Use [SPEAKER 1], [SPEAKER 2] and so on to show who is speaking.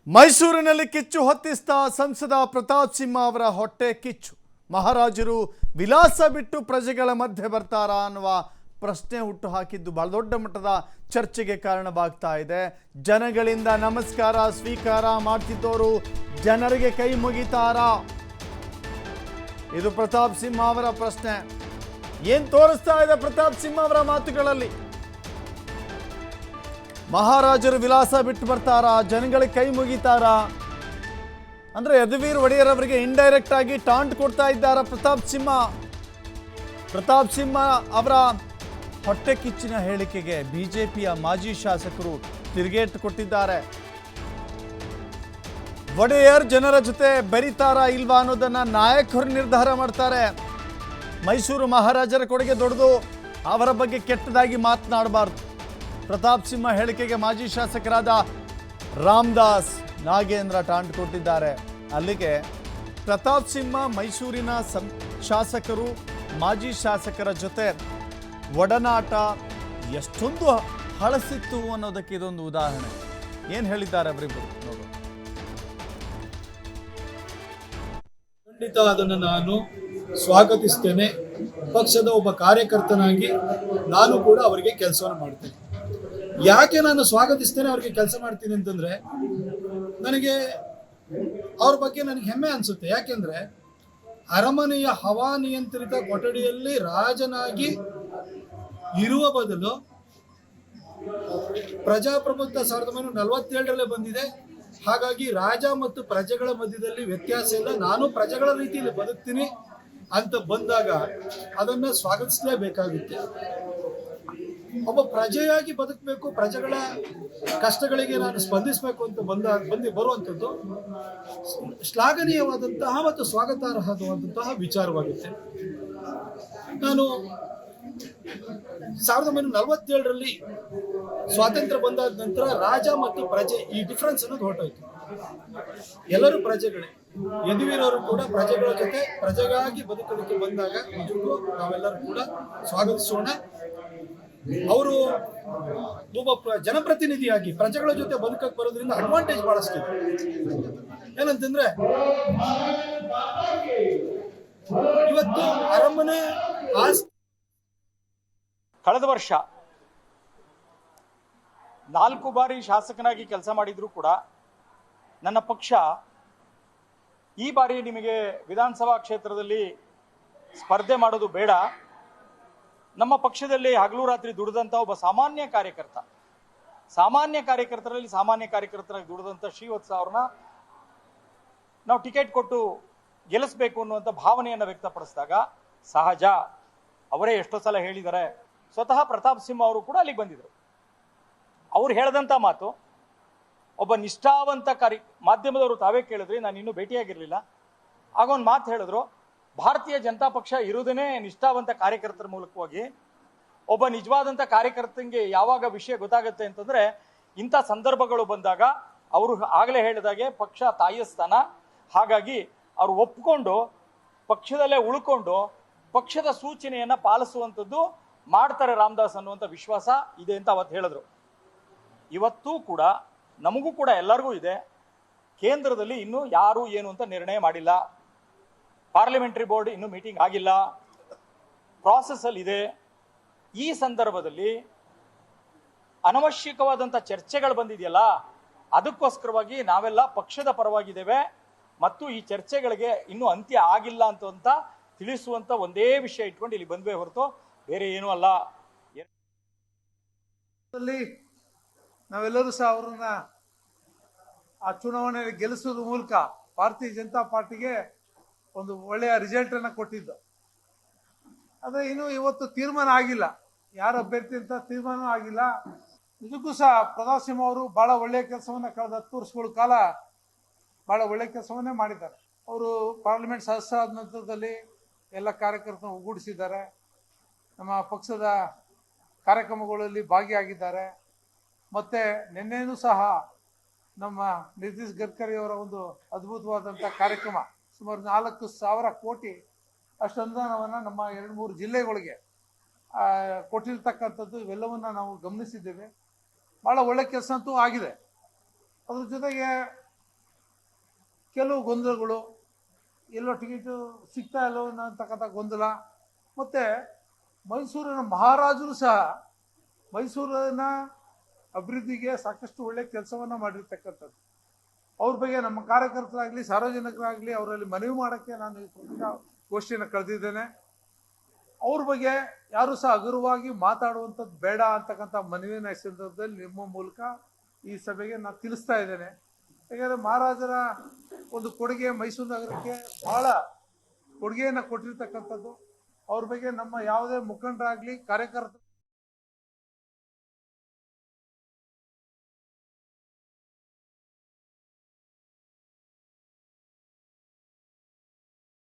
[SPEAKER 1] ಮೈಸೂರಿನಲ್ಲಿ ಕಿಚ್ಚು ಹೊತ್ತಿಸಿದ ಸಂಸದ ಪ್ರತಾಪ್ ಸಿಂಹ ಅವರ ಹೊಟ್ಟೆ ಕಿಚ್ಚು. ಮಹಾರಾಜರು ವಿಲಾಸ ಬಿಟ್ಟು ಪ್ರಜೆಗಳ ಮಧ್ಯೆ ಬರ್ತಾರಾ ಅನ್ನುವ ಪ್ರಶ್ನೆ ಹುಟ್ಟು ಹಾಕಿದ್ದು ಬಹಳ ದೊಡ್ಡ ಮಟ್ಟದ ಚರ್ಚೆಗೆ ಕಾರಣವಾಗ್ತಾ ಇದೆ. ಜನಗಳಿಂದ ನಮಸ್ಕಾರ ಸ್ವೀಕಾರ ಮಾಡ್ತಿದ್ದವರು ಜನರಿಗೆ ಕೈ ಮುಗಿತಾರಾ? ಇದು ಪ್ರತಾಪ್ ಸಿಂಹ ಅವರ ಪ್ರಶ್ನೆ. ಏನ್ ತೋರಿಸ್ತಾ ಇದೆ ಪ್ರತಾಪ್ ಸಿಂಹ ಅವರ ಮಾತುಗಳಲ್ಲಿ? ಮಹಾರಾಜರು ವಿಲಾಸ ಬಿಟ್ಟು ಬರ್ತಾರಾ? ಜನಗಳಿಗೆ ಕೈ ಮುಗಿತಾರಾ? ಅಂದ್ರೆ ಯದುವೀರ್ ಒಡೆಯರ್ ಅವರಿಗೆ ಇಂಡೈರೆಕ್ಟ್ ಆಗಿ ಟಾಂಟ್ ಕೊಡ್ತಾ ಇದ್ದಾರಾ ಪ್ರತಾಪ್ ಸಿಂಹ? ಪ್ರತಾಪ್ ಸಿಂಹ ಅವರ ಹೊಟ್ಟೆ ಕಿಚ್ಚಿನ ಹೇಳಿಕೆಗೆ ಬಿಜೆಪಿಯ ಮಾಜಿ ಶಾಸಕರು ತಿರುಗೇಟು ಕೊಟ್ಟಿದ್ದಾರೆ. ಒಡೆಯರ್ ಜನರ ಜೊತೆ ಬೆರಿತಾರಾ ಇಲ್ವಾ ಅನ್ನೋದನ್ನ ನಾಯಕರು ನಿರ್ಧಾರ ಮಾಡ್ತಾರೆ. ಮೈಸೂರು ಮಹಾರಾಜರ ಕೊಡುಗೆ ದೊಡ್ಡದು, ಅವರ ಬಗ್ಗೆ ಕೆಟ್ಟದಾಗಿ ಮಾತನಾಡಬಾರ್ದು. ಪ್ರತಾಪ್ ಸಿಂಹ ಹೇಳಿಕೆಗೆ ಮಾಜಿ ಶಾಸಕರಾದ ರಾಮದಾಸ್ ನಾಗೇಂದ್ರ ಟಾಂಟ್ ಕೊಟ್ಟಿದ್ದಾರೆ. ಅಲ್ಲಿಗೆ ಪ್ರತಾಪ್ ಸಿಂಹ ಮೈಸೂರಿನ ಶಾಸಕರು ಮಾಜಿ ಶಾಸಕರ ಜೊತೆ ಒಡನಾಟ ಎಷ್ಟೊಂದು ಹಳಸಿತ್ತು ಅನ್ನೋದಕ್ಕೆ ಇದೊಂದು ಉದಾಹರಣೆ. ಏನು ಹೇಳಿದ್ದಾರೆ ಅವರಿಬ್ಬರು ನೋಡು.
[SPEAKER 2] ಖಂಡಿತ ಅದನ್ನು ನಾನು ಸ್ವಾಗತಿಸ್ತೇನೆ. ಪಕ್ಷದ ಒಬ್ಬ ಕಾರ್ಯಕರ್ತನಾಗಿ ನಾನು ಕೂಡ ಅವರಿಗೆ ಕೆಲಸವನ್ನು ಮಾಡ್ತೇನೆ. ಯಾಕೆ ನಾನು ಸ್ವಾಗತಿಸ್ತೇನೆ, ಅವರಿಗೆ ಕೆಲಸ ಮಾಡ್ತೀನಿ ಅಂತಂದ್ರೆ ನನಗೆ ಅವ್ರ ಬಗ್ಗೆ ನನಗೆ ಹೆಮ್ಮೆ ಅನ್ಸುತ್ತೆ. ಯಾಕೆಂದ್ರೆ ಅರಮನೆಯ ಹವಾನಿಯಂತ್ರಿತ ಕೊಠಡಿಯಲ್ಲಿ ರಾಜನಾಗಿ ಇರುವ ಬದಲು ಪ್ರಜಾಪ್ರಭುತ್ವ 1947ರಲ್ಲೇ ಬಂದಿದೆ. ಹಾಗಾಗಿ ರಾಜ ಮತ್ತು ಪ್ರಜೆಗಳ ಮಧ್ಯದಲ್ಲಿ ವ್ಯತ್ಯಾಸ ಇಲ್ಲ, ನಾನು ಪ್ರಜೆಗಳ ರೀತಿಯಲ್ಲಿ ಬದುಕ್ತೀನಿ ಅಂತ ಬಂದಾಗ ಅದನ್ನು ಸ್ವಾಗತಿಸಲೇಬೇಕಾಗುತ್ತೆ. ಒಬ್ಬ ಪ್ರಜೆಯಾಗಿ ಬದುಕಬೇಕು, ಪ್ರಜೆಗಳ ಕಷ್ಟಗಳಿಗೆ ನಾನು ಸ್ಪಂದಿಸಬೇಕು ಅಂತ ಬರುವಂಥದ್ದು ಶ್ಲಾಘನೀಯವಾದಂತಹ ಮತ್ತು ಸ್ವಾಗತಾರ್ಹವಾದಂತಹ ವಿಚಾರವಾಗುತ್ತೆ. ನಾನು 1947ರಲ್ಲಿ ಸ್ವಾತಂತ್ರ್ಯ ಬಂದಾದ ನಂತರ ರಾಜ ಮತ್ತು ಪ್ರಜೆ ಈ ಡಿಫ್ರೆನ್ಸ್ ಅನ್ನೋದು ಹೊರಟೋಯ್ತು. ಎಲ್ಲರೂ ಪ್ರಜೆಗಳೇ. ಯದುವೀರವರು ಕೂಡ ಪ್ರಜೆಗಳ ಜೊತೆ ಪ್ರಜೆಗಾಗಿ ಬದುಕಲಿಕ್ಕೆ ಬಂದಾಗ ನಿಜಕ್ಕೂ ನಾವೆಲ್ಲರೂ ಕೂಡ ಸ್ವಾಗತಿಸೋಣ. ಅವರು ಒಬ್ಬ ಜನಪ್ರತಿನಿಧಿಯಾಗಿ ಪ್ರಜೆಗಳ ಜೊತೆ ಬದುಕಕ್ಕೆ ಬರೋದ್ರಿಂದ ಅಡ್ವಾಂಟೇಜ್ ಬಹಳಷ್ಟು ಇದೆ. ಏನಂತಂದ್ರೆ ಇವತ್ತು ಅರಮನೆ
[SPEAKER 3] ಕಳೆದ ವರ್ಷ 4 ಬಾರಿ ಶಾಸಕನಾಗಿ ಕೆಲಸ ಮಾಡಿದ್ರು ಕೂಡ ನನ್ನ ಪಕ್ಷ ಈ ಬಾರಿ ನಿಮಗೆ ವಿಧಾನಸಭಾ ಕ್ಷೇತ್ರದಲ್ಲಿ ಸ್ಪರ್ಧೆ ಮಾಡೋದು ಬೇಡ, ನಮ್ಮ ಪಕ್ಷದಲ್ಲಿ ಹಗಲು ರಾತ್ರಿ ದುಡಿದಂಥ ಒಬ್ಬ ಸಾಮಾನ್ಯ ಕಾರ್ಯಕರ್ತರಲ್ಲಿ ಸಾಮಾನ್ಯ ಕಾರ್ಯಕರ್ತರಾಗಿ ದುಡಿದಂಥ ಶ್ರೀವತ್ಸ ಅವ್ರನ್ನ ನಾವು ಟಿಕೆಟ್ ಕೊಟ್ಟು ಗೆಲ್ಲಿಸಬೇಕು ಅನ್ನುವಂಥ ಭಾವನೆಯನ್ನು ವ್ಯಕ್ತಪಡಿಸಿದಾಗ ಸಹಜ, ಅವರೇ ಎಷ್ಟೋ ಸಲ ಹೇಳಿದ್ದಾರೆ. ಸ್ವತಃ ಪ್ರತಾಪ್ ಸಿಂಹ ಅವರು ಕೂಡ ಅಲ್ಲಿಗೆ ಬಂದಿದ್ರು. ಅವ್ರು ಹೇಳದಂಥ ಮಾತು, ಒಬ್ಬ ನಿಷ್ಠಾವಂತ ಮಾಧ್ಯಮದವರು ತಾವೇ ಕೇಳಿದ್ರಿ, ನಾನು ಇನ್ನೂ ಭೇಟಿಯಾಗಿರ್ಲಿಲ್ಲ. ಆಗ ಒಂದು ಮಾತು ಹೇಳಿದ್ರು, ಭಾರತೀಯ ಜನತಾ ಪಕ್ಷ ಇರುವುದೇ ನಿಷ್ಠಾವಂತ ಕಾರ್ಯಕರ್ತರ ಮೂಲಕವಾಗಿ. ಒಬ್ಬ ನಿಜವಾದಂಥ ಕಾರ್ಯಕರ್ತಂಗೆ ಯಾವಾಗ ವಿಷಯ ಗೊತ್ತಾಗುತ್ತೆ ಅಂತಂದ್ರೆ ಇಂಥ ಸಂದರ್ಭಗಳು ಬಂದಾಗ, ಅವರು ಆಗಲೇ ಹೇಳಿದಾಗೆ ಪಕ್ಷ ತಾಯಿಯ ಸ್ಥಾನ, ಹಾಗಾಗಿ ಅವರು ಒಪ್ಕೊಂಡು ಪಕ್ಷದಲ್ಲೇ ಉಳ್ಕೊಂಡು ಪಕ್ಷದ ಸೂಚನೆಯನ್ನ ಪಾಲಿಸುವಂಥದ್ದು ಮಾಡ್ತಾರೆ ರಾಮದಾಸ್ ಅನ್ನುವಂಥ ವಿಶ್ವಾಸ ಇದೆ ಅಂತ ಅವತ್ತು ಹೇಳಿದ್ರು. ಇವತ್ತೂ ಕೂಡ ನಮಗೂ ಕೂಡ ಎಲ್ಲರಿಗೂ ಇದೆ. ಕೇಂದ್ರದಲ್ಲಿ ಇನ್ನೂ ಯಾರು ಏನು ಅಂತ ನಿರ್ಣಯ ಮಾಡಿಲ್ಲ. ಪಾರ್ಲಿಮೆಂಟರಿ ಬೋರ್ಡ್ ಇನ್ನೂ ಮೀಟಿಂಗ್ ಆಗಿಲ್ಲ, ಪ್ರಾಸೆಸ್ ಅಲ್ಲಿ ಇದೆ. ಈ ಸಂದರ್ಭದಲ್ಲಿ ಅನವಶ್ಯಕವಾದಂಥ ಚರ್ಚೆಗಳು ಬಂದಿದೆಯಲ್ಲ, ಅದಕ್ಕೋಸ್ಕರವಾಗಿ ನಾವೆಲ್ಲ ಪಕ್ಷದ ಪರವಾಗಿದ್ದೇವೆ ಮತ್ತು ಈ ಚರ್ಚೆಗಳಿಗೆ ಇನ್ನೂ ಅಂತ್ಯ ಆಗಿಲ್ಲ ಅಂತ ತಿಳಿಸುವಂತ ಒಂದೇ ವಿಷಯ ಇಟ್ಕೊಂಡು ಇಲ್ಲಿ ಬಂದ್ವೇ ಹೊರತು ಬೇರೆ ಏನೂ ಅಲ್ಲ.
[SPEAKER 4] ನಾವೆಲ್ಲರೂ ಸಹ ಅವರನ್ನ ಆ ಚುನಾವಣೆಯಲ್ಲಿ ಗೆಲ್ಲಿಸೋದ್ರ ಮೂಲಕ ಭಾರತೀಯ ಜನತಾ ಪಾರ್ಟಿಗೆ ಒಂದು ಒಳ್ಳೆಯ ರಿಸಲ್ಟ್ ಅನ್ನ ಕೊಟ್ಟಿದ್ದು. ಆದ್ರೆ ಇನ್ನು ಇವತ್ತು ತೀರ್ಮಾನ ಆಗಿಲ್ಲ, ಯಾರು ಅಭ್ಯರ್ಥಿ ಅಂತ ತೀರ್ಮಾನ ಆಗಿಲ್ಲ. ಇದಕ್ಕೂ ಸಹ ಪ್ರತಾಪ್ ಸಿಂಹ ಅವರು ಬಹಳ ಒಳ್ಳೆಯ ಕೆಲಸವನ್ನ ಕಳೆದ 10 ವರ್ಷಗಳ ಕಾಲ ಬಹಳ ಒಳ್ಳೆಯ ಕೆಲಸವನ್ನೇ ಮಾಡಿದ್ದಾರೆ. ಅವರು ಪಾರ್ಲಿಮೆಂಟ್ ಸದಸ್ಯರಾದ ನಂತರದಲ್ಲಿ ಎಲ್ಲ ಕಾರ್ಯಕರ್ತರನ್ನು ಒಗ್ಗೂಡಿಸಿದ್ದಾರೆ, ನಮ್ಮ ಪಕ್ಷದ ಕಾರ್ಯಕ್ರಮಗಳಲ್ಲಿ ಭಾಗಿಯಾಗಿದ್ದಾರೆ. ಮತ್ತೆ ನಿನ್ನೆನೂ ಸಹ ನಮ್ಮ ನಿತೀಶ್ ಗಡ್ಕರಿ ಅವರ ಒಂದು ಅದ್ಭುತವಾದಂಥ ಕಾರ್ಯಕ್ರಮ, ಸುಮಾರು 4,000 ಕೋಟಿ ಅಷ್ಟು ಅನುದಾನವನ್ನು ನಮ್ಮ 2-3 ಜಿಲ್ಲೆಗಳಿಗೆ ಕೊಟ್ಟಿರ್ತಕ್ಕಂಥದ್ದು, ಇವೆಲ್ಲವನ್ನ ನಾವು ಗಮನಿಸಿದ್ದೇವೆ. ಬಹಳ ಒಳ್ಳೆ ಕೆಲಸ ಅಂತೂ ಆಗಿದೆ. ಅದ್ರ ಜೊತೆಗೆ ಕೆಲವು ಗೊಂದಲಗಳು, ಎಲ್ಲೋ ಟಿಕೆಟ್ ಸಿಗ್ತಾ ಇಲ್ಲೋ ಅಂತಕ್ಕಂಥ ಗೊಂದಲ. ಮತ್ತು ಮೈಸೂರಿನ ಮಹಾರಾಜರು ಸಹ ಮೈಸೂರಿನ ಅಭಿವೃದ್ಧಿಗೆ ಸಾಕಷ್ಟು ಒಳ್ಳೆ ಕೆಲಸವನ್ನು ಮಾಡಿರ್ತಕ್ಕಂಥದ್ದು. ಅವ್ರ ಬಗ್ಗೆ ನಮ್ಮ ಕಾರ್ಯಕರ್ತರಾಗಲಿ ಸಾರ್ವಜನಿಕರಾಗಲಿ ಅವರಲ್ಲಿ ಮನವಿ ಮಾಡೋಕ್ಕೆ ನಾನು ಈ ಗೋಷ್ಠಿಯನ್ನು ಕಳೆದಿದ್ದೇನೆ. ಅವ್ರ ಬಗ್ಗೆ ಯಾರು ಸಹ ಹಗುರವಾಗಿ ಮಾತಾಡುವಂಥದ್ದು ಬೇಡ ಅಂತಕ್ಕಂಥ ಮನವಿನ ಸಂದರ್ಭದಲ್ಲಿ ನಿಮ್ಮ ಮೂಲಕ ಈ ಸಭೆಗೆ ನಾನು ತಿಳಿಸ್ತಾ ಇದ್ದೇನೆ. ಯಾಕಂದರೆ ಮಹಾರಾಜರ ಒಂದು ಕೊಡುಗೆ ಮೈಸೂರು ನಗರಕ್ಕೆ ಬಹಳ ಕೊಡುಗೆಯನ್ನು ಕೊಟ್ಟಿರ್ತಕ್ಕಂಥದ್ದು. ಅವ್ರ ಬಗ್ಗೆ ನಮ್ಮ ಯಾವುದೇ ಮುಖಂಡರಾಗಲಿ ಕಾರ್ಯಕರ್ತರು